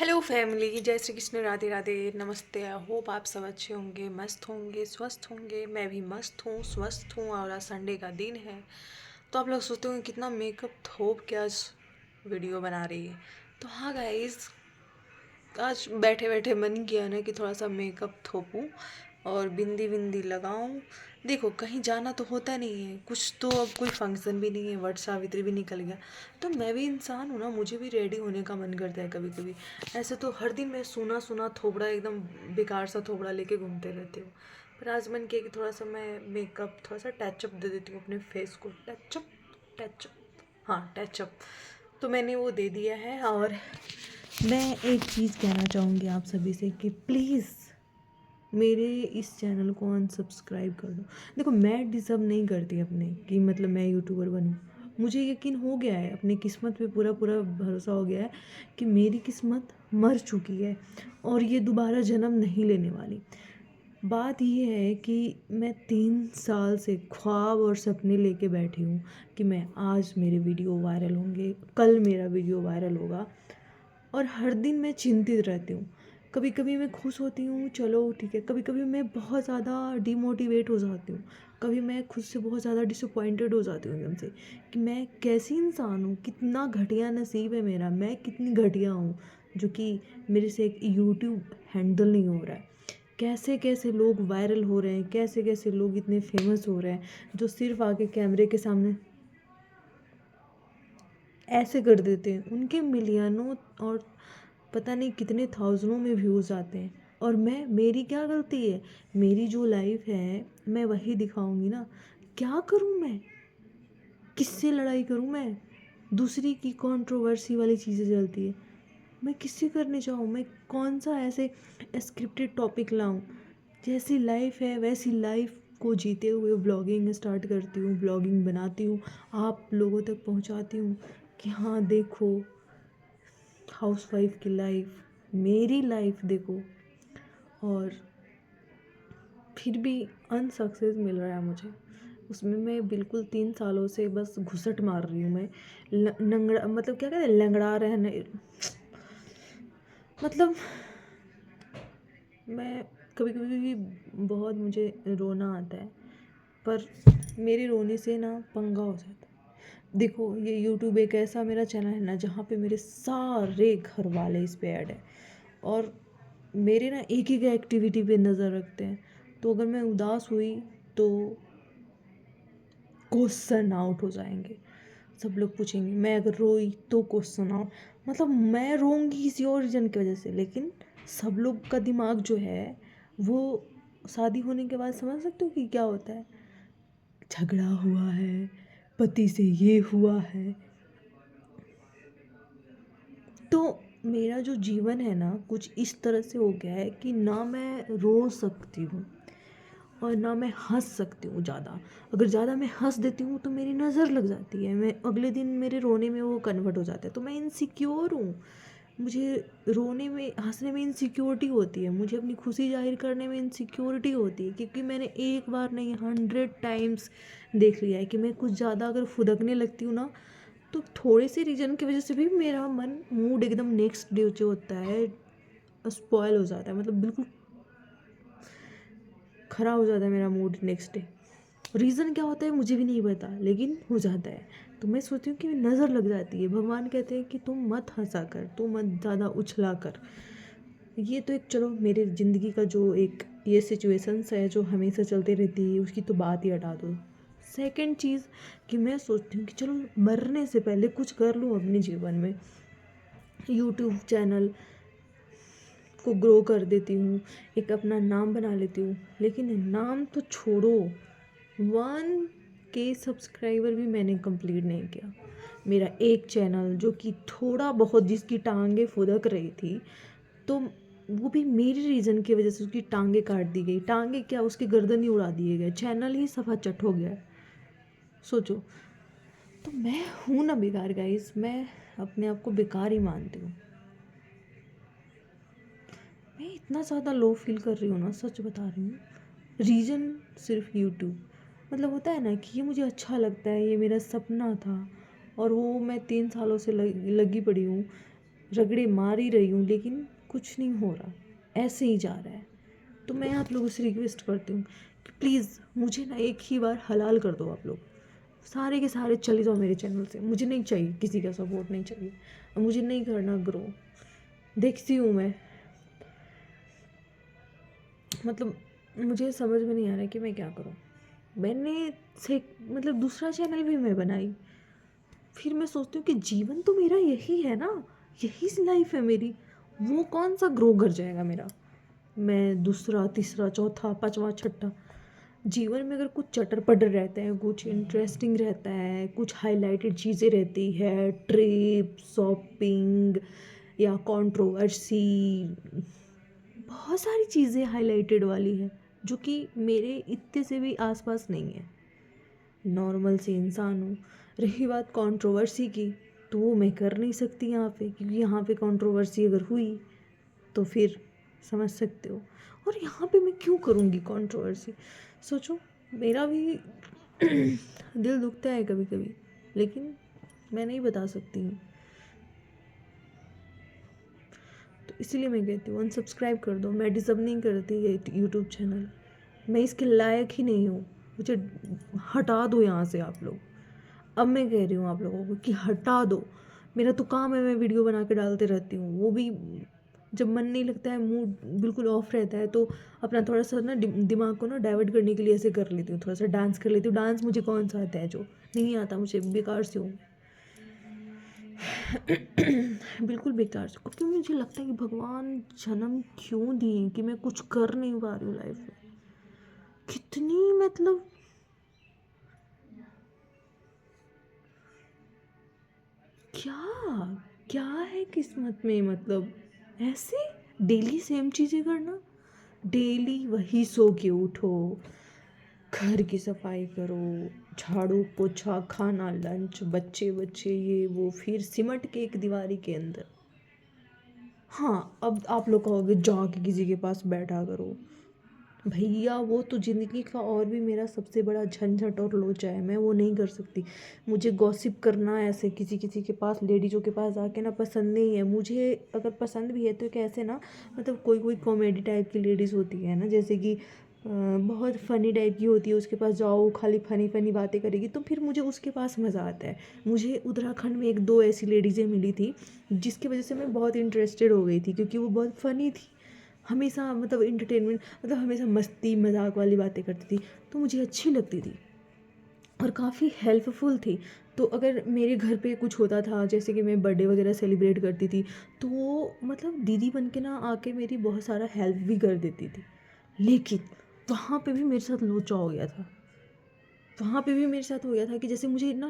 Hello family, जय श्री कृष्ण, राधे राधे, नमस्ते। I hope आप सब अच्छे होंगे, मस्त होंगे, स्वस्थ होंगे। मैं भी मस्त हूँ, स्वस्थ हूँ। और आज संडे का दिन है, तो आप लोग सोचते होंगे कितना मेकअप थोप के आज वीडियो बना रही है। तो हाँ गाइस, आज बैठे बैठे मन किया ना कि थोड़ा सा मेकअप थोपूं और बिंदी बिंदी लगाऊं। देखो, कहीं जाना तो होता नहीं है कुछ, तो अब कोई फंक्शन भी नहीं है, वट सावित्री भी निकल गया। तो मैं भी इंसान हूँ ना, मुझे भी रेडी होने का मन करता है कभी कभी। ऐसे तो हर दिन मैं सुना सुना थोबड़ा, एकदम बेकार सा थोबड़ा लेके घूमते रहती हूँ। पर आज मन किया कि थोड़ा सा मैं मेकअप, थोड़ा सा टचअप दे देती हूँ अपने फेस को। टचअप, टचअप, हाँ टचअप। तो मैंने वो दे दिया है। और मैं एक चीज़ कहना चाहूँगी आप सभी से कि प्लीज़ मेरे इस चैनल को अनसब्सक्राइब कर दो। देखो, मैं डिज़र्व नहीं करती अपने कि मतलब मैं यूट्यूबर बनूँ। मुझे यकीन हो गया है, अपनी किस्मत पे पूरा पूरा भरोसा हो गया है कि मेरी किस्मत मर चुकी है और ये दोबारा जन्म नहीं लेने वाली। बात ये है कि मैं 3 साल से ख्वाब और सपने लेके बैठी हूँ कि मैं आज मेरे वीडियो वायरल होंगे, कल मेरा वीडियो वायरल होगा। और हर दिन मैं चिंतित रहती हूँ। कभी कभी मैं खुश होती हूँ, चलो ठीक है। कभी कभी मैं बहुत ज़्यादा डिमोटिवेट हो जाती हूँ। कभी मैं खुद से बहुत ज़्यादा डिसअपॉइंटेड हो जाती हूँ एकदम से कि मैं कैसी इंसान हूँ, कितना घटिया नसीब है मेरा, मैं कितनी घटिया हूँ जो कि मेरे से एक यूट्यूब हैंडल नहीं हो रहा है। कैसे कैसे लोग वायरल हो रहे हैं, कैसे कैसे लोग इतने फेमस हो रहे हैं जो सिर्फ आके कैमरे के सामने ऐसे कर देते हैं। उनके मिलियनों और पता नहीं कितने थाउजेंडों में व्यूज़ आते हैं। और मेरी क्या गलती है? मेरी जो लाइफ है मैं वही दिखाऊंगी ना। क्या करूं मैं? किससे लड़ाई करूं मैं? दूसरी की कंट्रोवर्सी वाली चीज़ें चलती है, मैं किससे करने चाहूँ? मैं कौन सा ऐसे स्क्रिप्टेड टॉपिक लाऊं? जैसी लाइफ है वैसी लाइफ को जीते हुए ब्लॉगिंग स्टार्ट करती हूँ, ब्लॉगिंग बनाती हूँ, आप लोगों तक पहुँचाती हूँ कि हाँ देखो, हाउसवाइफ की लाइफ, मेरी लाइफ देखो। और फिर भी अनसक्सेस मिल रहा है मुझे उसमें। मैं बिल्कुल 3 सालों से बस घुसट मार रही हूँ मैं। नंगड़ा मतलब क्या कहते हैं, लंगड़ा रहने, मतलब मैं कभी कभी बहुत मुझे रोना आता है। पर मेरे रोने से ना पंगा हो जाता है। देखो, ये यूट्यूब एक ऐसा मेरा चैनल है ना जहाँ पे मेरे सारे घर वाले इस पे ऐड है और मेरे ना एक एक एक्टिविटी पे नज़र रखते हैं। तो अगर मैं उदास हुई तो क्वेश्चन आउट हो जाएंगे। सब लोग पूछेंगे, मैं अगर रोई तो क्वेश्चन आउट। मतलब मैं रोऊंगी किसी और रीज़न की वजह से, लेकिन सब लोग का दिमाग जो है वो शादी होने के बाद समझ सकते हो कि क्या होता है। झगड़ा हुआ है, पति से ये हुआ है। तो मेरा जो जीवन है ना कुछ इस तरह से हो गया है कि ना मैं रो सकती हूँ और ना मैं हंस सकती हूँ ज़्यादा। अगर ज़्यादा मैं हंस देती हूँ तो मेरी नज़र लग जाती है, मैं अगले दिन मेरे रोने में वो कन्वर्ट हो जाता है। तो मैं इनसिक्योर हूँ। मुझे रोने में, हंसने में इनसिक्योरिटी होती है, मुझे अपनी खुशी जाहिर करने में इनसिक्योरिटी होती है, क्योंकि मैंने एक बार नहीं 100 टाइम्स देख लिया है कि मैं कुछ ज़्यादा अगर फुदकने लगती हूँ ना, तो थोड़े से रीज़न की वजह से भी मेरा मन, मूड एकदम नेक्स्ट डे जो होता है स्पॉयल हो जाता है। मतलब बिल्कुल ख़राब हो जाता है मेरा मूड नेक्स्ट डे। रीज़न क्या होता है मुझे भी नहीं पता, लेकिन हो जाता है। तो मैं सोचती हूँ कि नज़र लग जाती है। भगवान कहते हैं कि तुम मत हंसा कर, तुम मत ज़्यादा उछला कर। ये तो एक, चलो मेरे ज़िंदगी का जो एक ये सिचुएशंस है जो हमेशा चलती रहती है, उसकी तो बात ही हटा दो। सेकंड चीज़ कि मैं सोचती हूँ कि चलो मरने से पहले कुछ कर लूँ अपने जीवन में। यूट्यूब चैनल को ग्रो कर देती हूँ, एक अपना नाम बना लेती हूँ। लेकिन नाम तो छोड़ो, 1K सब्सक्राइबर भी मैंने कंप्लीट नहीं किया। मेरा एक चैनल जो कि थोड़ा बहुत जिसकी टांगे फुदक रही थी, तो वो भी मेरी रीज़न की वजह से उसकी टांगे काट दी गई। टांगे क्या, उसकी गर्दन ही उड़ा दिए गए, चैनल ही सफा चट हो गया। सोचो। तो मैं हूँ ना बेकार गाइस, मैं अपने आप को बेकार ही मानती हूँ। मैं इतना ज़्यादा लो फील कर रही हूँ ना, सच बता रही हूँ। रीज़न सिर्फ यूट्यूब। मतलब होता है ना कि ये मुझे अच्छा लगता है, ये मेरा सपना था और वो मैं 3 सालों से लगी पड़ी हूँ। रगड़े मार ही रही हूँ लेकिन कुछ नहीं हो रहा, ऐसे ही जा रहा है। तो मैं आप लोगों से रिक्वेस्ट करती हूँ कि प्लीज़ मुझे ना एक ही बार हलाल कर दो आप लोग, सारे के सारे चले जाओ मेरे चैनल से। मुझे नहीं चाहिए किसी का सपोर्ट, नहीं चाहिए, और मुझे नहीं करना ग्रो। देखती हूँ मैं, मतलब मुझे समझ में नहीं आ रहा है कि मैं क्या करूँ। मैंने से मतलब दूसरा चैनल भी मैं बनाई, फिर मैं सोचती हूँ कि जीवन तो मेरा यही है ना, यही लाइफ है मेरी, वो कौन सा ग्रो कर जाएगा मेरा। मैं दूसरा तीसरा चौथा पांचवा छठा, जीवन में अगर कुछ चटर पटर रहता है, कुछ इंटरेस्टिंग रहता है, कुछ हाईलाइटेड चीज़ें रहती है, ट्रिप, शॉपिंग या कंट्रोवर्सी, बहुत सारी चीज़ें हाईलाइटेड वाली है जो कि मेरे इतने से भी आसपास नहीं है। नॉर्मल से इंसान हूँ। रही बात कंट्रोवर्सी की, तो वो मैं कर नहीं सकती यहाँ पे, क्योंकि यहाँ पे कंट्रोवर्सी अगर हुई तो फिर समझ सकते हो। और यहाँ पे मैं क्यों करूँगी कंट्रोवर्सी, सोचो। मेरा भी दिल दुखता है कभी कभी, लेकिन मैं नहीं बता सकती हूँ। तो इसीलिए मैं कहती हूँ अनसब्सक्राइब कर दो। मैं डिज़र्व नहीं करती ये यूट्यूब चैनल, मैं इसके लायक ही नहीं हूँ। मुझे हटा दो यहाँ से आप लोग। अब मैं कह रही हूँ आप लोगों को कि हटा दो। मेरा तो काम है, मैं वीडियो बना के डालते रहती हूँ, वो भी जब मन नहीं लगता है, मूड बिल्कुल ऑफ रहता है, तो अपना थोड़ा सा ना दिमाग को ना डाइवर्ट करने के लिए ऐसे कर लेती हूँ, थोड़ा सा डांस कर लेती हूँ। डांस मुझे कौन सा आता है, जो नहीं आता मुझे, बेकार से हूँ बिल्कुल बेकार से। क्योंकि मुझे लगता है कि भगवान जन्म क्यों दिए कि मैं कुछ कर नहीं पा रही हूँ लाइफ में। कितनी मतलब क्या क्या है किस्मत में, मतलब ऐसे डेली सेम चीज़ें करना, डेली वही सो के उठो, घर की सफाई करो, झाड़ू पोछा, खाना, लंच, बच्चे बच्चे ये वो, फिर सिमट के एक दीवारी के अंदर। हाँ, अब आप लोग कहोगे जाके किसी के पास बैठा करो, भैया वो तो ज़िंदगी का और भी मेरा सबसे बड़ा झंझट और लोचा है, मैं वो नहीं कर सकती। मुझे गॉसिप करना, ऐसे किसी किसी के पास, लेडीज़ों के पास जाके ना पसंद नहीं है मुझे। अगर पसंद भी है तो कैसे ना, मतलब कोई कोई कॉमेडी टाइप की लेडीज़ होती है ना, जैसे कि बहुत फ़नी टाइप की होती है, उसके पास जाओ खाली फ़नी फ़नी बातें करेगी, तो फिर मुझे उसके पास मज़ा आता है। मुझे उत्तराखंड में एक दो ऐसी लेडीज़ें मिली थी जिसकी वजह से मैं बहुत इंटरेस्टेड हो गई थी, क्योंकि वो बहुत फ़नी थी, हमेशा मतलब इंटरटेनमेंट, मतलब हमेशा मस्ती मजाक वाली बातें करती थी, तो मुझे अच्छी लगती थी और काफ़ी हेल्पफुल थी। तो अगर मेरे घर पे कुछ होता था, जैसे कि मैं बर्थडे वगैरह सेलिब्रेट करती थी, तो वो मतलब दीदी बन के ना आके मेरी बहुत सारा हेल्प भी कर देती थी। लेकिन वहाँ पे भी मेरे साथ लोचा हो गया था, वहाँ पे भी मेरे साथ हो गया था कि जैसे मुझे ना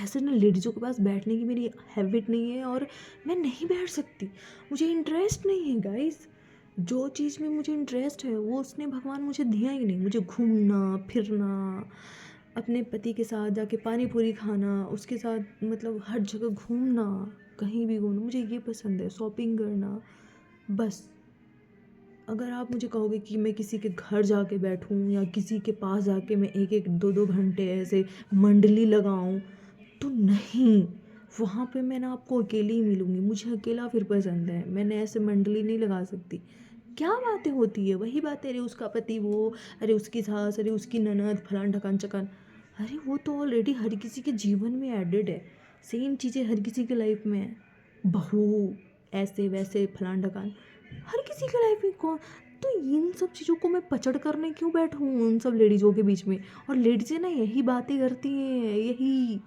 ऐसे ना लेडीज़ों के पास बैठने की मेरी हैबिट नहीं है, और मैं नहीं बैठ सकती, मुझे इंटरेस्ट नहीं है गाइस। जो चीज़ में मुझे इंटरेस्ट है वो उसने भगवान मुझे दिया ही नहीं। मुझे घूमना फिरना, अपने पति के साथ जाके पानी पूरी खाना, उसके साथ मतलब हर जगह घूमना, कहीं भी घूमना, मुझे ये पसंद है, शॉपिंग करना, बस। अगर आप मुझे कहोगे कि मैं किसी के घर जाके बैठूं या किसी के पास जाके मैं एक एक दो दो घंटे ऐसे मंडली लगाऊं, तो नहीं, वहाँ पे मैं ना आपको अकेली ही मिलूँगी। मुझे अकेला फिर पसंद है, मैंने ऐसे मंडली नहीं लगा सकती। क्या बातें होती है, वही बात, अरे उसका पति वो, अरे उसकी सास, अरे उसकी ननद, फलान ढकान चकान। अरे वो तो ऑलरेडी हर किसी के जीवन में एडेड है, सेम चीज़ें हर किसी के लाइफ में है। बहू, ऐसे वैसे फलान ढकान, हर किसी के लाइफ में कौन। तो इन सब चीज़ों को मैं पचड़ करने क्यों बैठूँ उन सब लेडीज़ों के बीच में। और लेडीज़ें ना यही बातें करती हैं, यही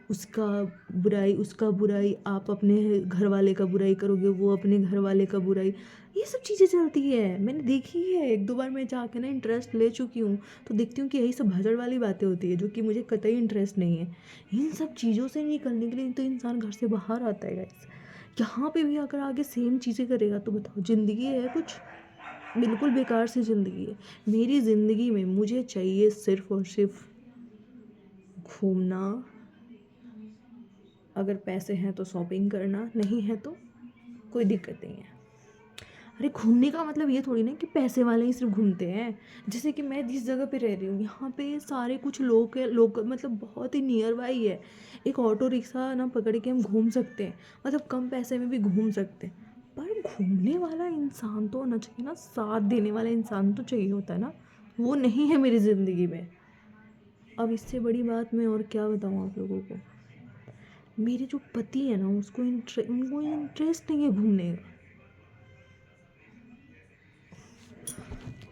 उसका बुराई, उसका बुराई, आप अपने घर वाले का बुराई करोगे, वो अपने घर वाले का बुराई, ये सब चीज़ें चलती है। मैंने देखी है, एक दो बार मैं जाके ना इंटरेस्ट ले चुकी हूँ, तो देखती हूँ कि यही सब भजड़ वाली बातें होती है, जो कि मुझे कतई इंटरेस्ट नहीं है। इन सब चीज़ों से निकलने के लिए तो इंसान घर से बाहर आता है गाइस। यहाँ पे भी अगर आगे सेम चीज़ें करेगा तो बताओ ज़िंदगी है कुछ, बिल्कुल बेकार सी ज़िंदगी है। मेरी ज़िंदगी में मुझे चाहिए सिर्फ़ और सिर्फ घूमना, अगर पैसे हैं तो शॉपिंग करना, नहीं है तो कोई दिक्कत नहीं है। अरे घूमने का मतलब ये थोड़ी ना कि पैसे वाले ही सिर्फ घूमते हैं। जैसे कि मैं जिस जगह पे रह रही हूँ यहाँ पे सारे कुछ लोग मतलब बहुत ही नियर बाई है। एक ऑटो रिक्शा ना पकड़ के हम घूम सकते हैं, मतलब कम पैसे में भी घूम सकते हैं। पर घूमने वाला इंसान तो होना चाहिए ना, साथ देने वाला इंसान तो चाहिए होता है ना, वो नहीं है मेरी ज़िंदगी में। अब इससे बड़ी बात मैं और क्या बताऊँ आप लोगों को। मेरे जो पति है ना उनको इंटरेस्ट नहीं है घूमने का।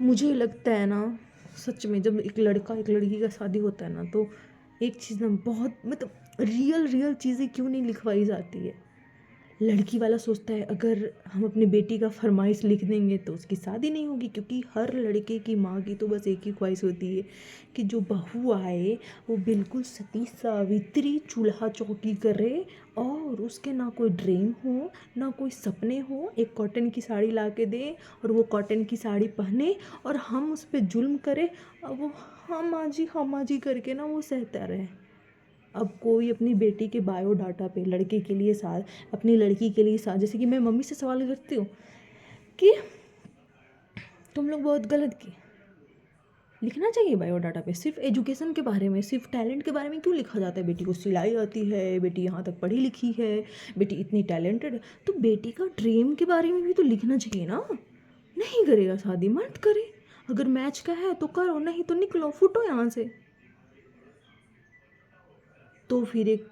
मुझे लगता है ना, सच में जब एक लड़का एक लड़की का शादी होता है ना, तो एक चीज़ ना बहुत मतलब रियल चीज़ें क्यों नहीं लिखवाई जाती है। लड़की वाला सोचता है अगर हम अपनी बेटी का फरमाइश लिख देंगे तो उसकी शादी नहीं होगी, क्योंकि हर लड़के की माँ की तो बस एक ही ख्वाहिश होती है कि जो बहू आए वो बिल्कुल सती सावित्री चूल्हा चौकी करे, और उसके ना कोई ड्रीम हो ना कोई सपने हो, एक कॉटन की साड़ी ला के दे और वो कॉटन की साड़ी पहने और हम उस पर जुल्म करें और वो हाँ माँ जी करके ना वो सहता रहे। अब कोई अपनी बेटी के बायोडाटा पे लड़के के लिए साथ, अपनी लड़की के लिए साथ, जैसे कि मैं मम्मी से सवाल करती हूँ कि तुम लोग बहुत गलत किए, लिखना चाहिए बायोडाटा पे सिर्फ एजुकेशन के बारे में, सिर्फ टैलेंट के बारे में क्यों लिखा जाता है। बेटी को सिलाई आती है, बेटी यहाँ तक पढ़ी लिखी है, बेटी इतनी टैलेंटेड है, तो बेटी का ड्रीम के बारे में भी तो लिखना चाहिए ना। नहीं करेगा शादी मत करे, अगर मैच का है तो करो, नहीं तो निकलो फुटो यहाँ से। तो फिर एक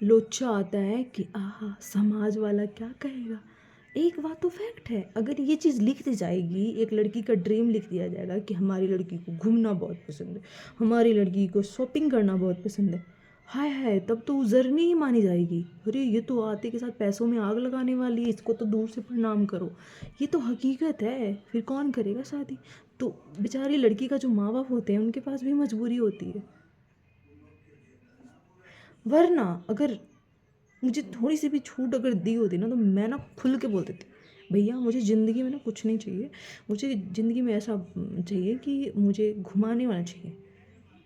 लोचा आता है कि आहा समाज वाला क्या कहेगा। एक बात तो फैक्ट है, अगर ये चीज़ लिख दी जाएगी, एक लड़की का ड्रीम लिख दिया जाएगा कि हमारी लड़की को घूमना बहुत पसंद है, हमारी लड़की को शॉपिंग करना बहुत पसंद है, हाय हाय, तब तो जर्नी ही मानी जाएगी। अरे ये तो आते के साथ पैसों में आग लगाने वाली है, इसको तो दूर से प्रणाम करो। ये तो हकीकत है, फिर कौन करेगा शादी। तो बेचारी लड़की का जो माँ बाप होते हैं उनके पास भी मजबूरी होती है। वरना अगर मुझे थोड़ी सी भी छूट अगर दी होती ना, तो मैं ना खुल के बोल देती भैया मुझे ज़िंदगी में ना कुछ नहीं चाहिए, मुझे ज़िंदगी में ऐसा चाहिए कि मुझे घुमाने वाला चाहिए।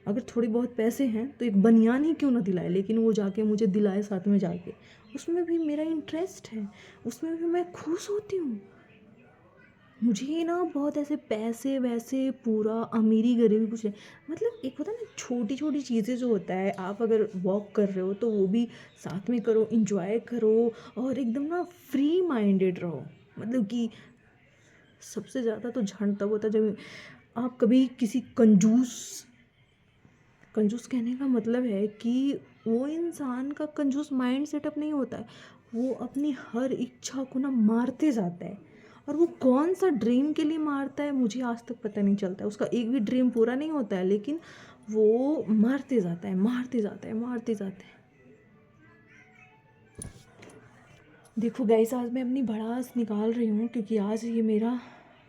अगर थोड़ी बहुत पैसे हैं तो एक बनियान ही क्यों ना दिलाए, लेकिन वो जाके मुझे दिलाए साथ में जाके, उसमें भी मेरा इंटरेस्ट है, उसमें भी मैं खुश होती हूँ। मुझे ना बहुत ऐसे पैसे वैसे पूरा अमीरी गरीबी कुछ नहीं, मतलब एक होता है ना छोटी छोटी चीज़ें जो होता है, आप अगर वॉक कर रहे हो तो वो भी साथ में करो, इंजॉय करो और एकदम ना फ्री माइंडेड रहो। मतलब कि सबसे ज़्यादा तो झंड तब होता है जब आप कभी किसी कंजूस, कंजूस कहने का मतलब है कि वो इंसान का कंजूस माइंड सेटअप नहीं होता है, वो अपनी हर इच्छा को ना मारते जाता है। और वो कौन सा ड्रीम के लिए मारता है मुझे आज तक पता नहीं चलता है, उसका एक भी ड्रीम पूरा नहीं होता है, लेकिन वो मारते जाता है मारते जाता है मारते जाता है। देखो गाइस, आज मैं अपनी भड़ास निकाल रही हूँ क्योंकि आज ये मेरा,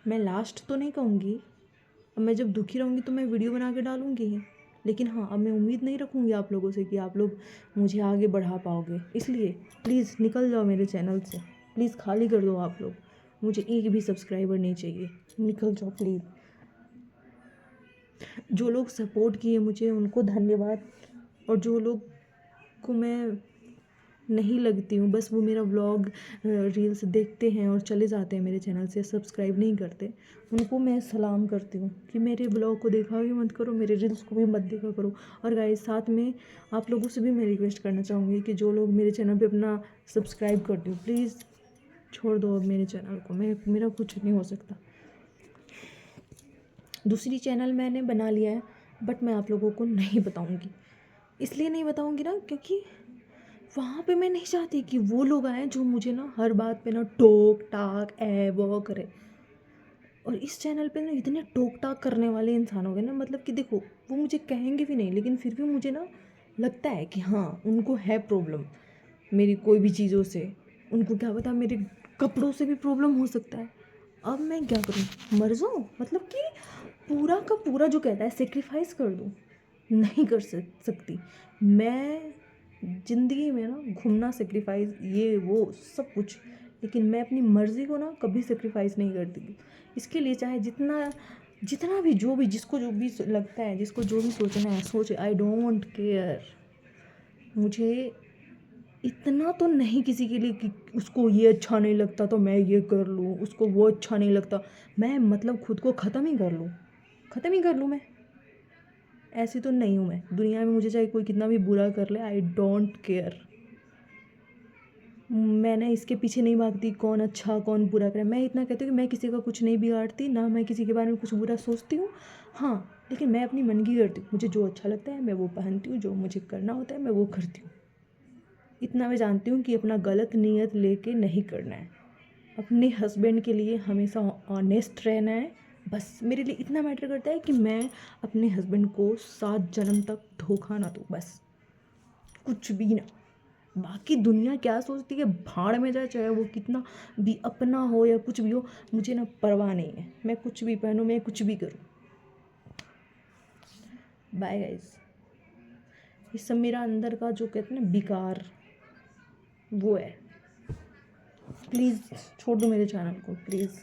मैं लास्ट तो नहीं कहूँगी, अब मैं जब दुखी रहूँगी तो मैं वीडियो बना के डालूँगी ही, लेकिन हाँ अब मैं उम्मीद नहीं रखूँगी आप लोगों से कि आप लोग मुझे आगे बढ़ा पाओगे। इसलिए प्लीज़ निकल जाओ मेरे चैनल से, प्लीज़ खाली कर दो आप लोग, मुझे एक भी सब्सक्राइबर नहीं चाहिए, निकल जाओ प्लीज़। जो लोग सपोर्ट किए मुझे उनको धन्यवाद, और जो लोग को मैं नहीं लगती हूँ, बस वो मेरा व्लॉग रील्स देखते हैं और चले जाते हैं, मेरे चैनल से सब्सक्राइब नहीं करते, उनको मैं सलाम करती हूँ कि मेरे ब्लॉग को देखा भी मत करो, मेरे रील्स को भी मत देखा करो। और गाइस साथ में आप लोगों से भी मैं रिक्वेस्ट करना चाहूँगी कि जो लोग मेरे चैनल पे अपना सब्सक्राइब करते हो प्लीज़ छोड़ दो अब मेरे चैनल को, मेरा कुछ नहीं हो सकता। दूसरी चैनल मैंने बना लिया है, बट मैं आप लोगों को नहीं बताऊँगी। इसलिए नहीं बताऊँगी ना क्योंकि वहाँ पे मैं नहीं चाहती कि वो लोग आएँ जो मुझे ना हर बात पे ना टोक टाक वो करे। और इस चैनल पे ना इतने टोक टाक करने वाले इंसान हो गए ना, मतलब कि देखो वो मुझे कहेंगे भी नहीं, लेकिन फिर भी मुझे ना लगता है कि हाँ उनको है प्रॉब्लम मेरी कोई भी चीज़ों से, उनको क्या पता मेरे कपड़ों से भी प्रॉब्लम हो सकता है। अब मैं क्या करूँ, मर जाऊँ, मतलब कि पूरा का पूरा जो कहता है सेक्रीफाइस कर दूँ, नहीं कर सकती मैं। ज़िंदगी में ना घूमना सेक्रीफाइस ये वो सब कुछ, लेकिन मैं अपनी मर्ज़ी को ना कभी सेक्रीफाइस नहीं करती। इसके लिए चाहे जितना जितना भी जो भी जिसको जो भी लगता है, जिसको जो भी सोचना है सोचे, आई डोंट केयर। मुझे इतना तो नहीं किसी के लिए कि उसको ये अच्छा नहीं लगता तो मैं ये कर लूँ, उसको वो अच्छा नहीं लगता मैं मतलब खुद को ख़त्म ही कर लूँ मैं। ऐसी तो नहीं हूँ मैं दुनिया में, मुझे चाहे कोई कितना भी बुरा कर ले, आई डोंट केयर। मैं ना इसके पीछे नहीं भागती कौन अच्छा कौन बुरा करे। मैं इतना कहती हूँ कि मैं किसी का कुछ नहीं बिगाड़ती, ना मैं किसी के बारे में कुछ बुरा सोचती हूँ। हाँ, लेकिन मैं अपनी मन की करती हूँ, मुझे जो अच्छा लगता है मैं वो पहनती हूँ, जो मुझे करना होता है मैं वो करती हूँ। इतना मैं जानती हूँ कि अपना गलत नीयत लेके नहीं करना है। अपने हस्बैंड के लिए हमेशा ऑनेस्ट रहना है। बस मेरे लिए इतना मैटर करता है कि मैं अपने हस्बैंड को 7 जन्म तक धोखा ना दूँ, बस कुछ भी ना। बाकी दुनिया क्या सोचती है भाड़ में जाए, चाहे वो कितना भी अपना हो या कुछ भी हो, मुझे ना परवाह नहीं है। मैं कुछ भी पहनूँ, मैं कुछ भी करूँ। Bye guys. ये सब मेरा अंदर का जो कहते हैं ना विकार, वो है। प्लीज़ छोड़ दो मेरे चैनल को, प्लीज़।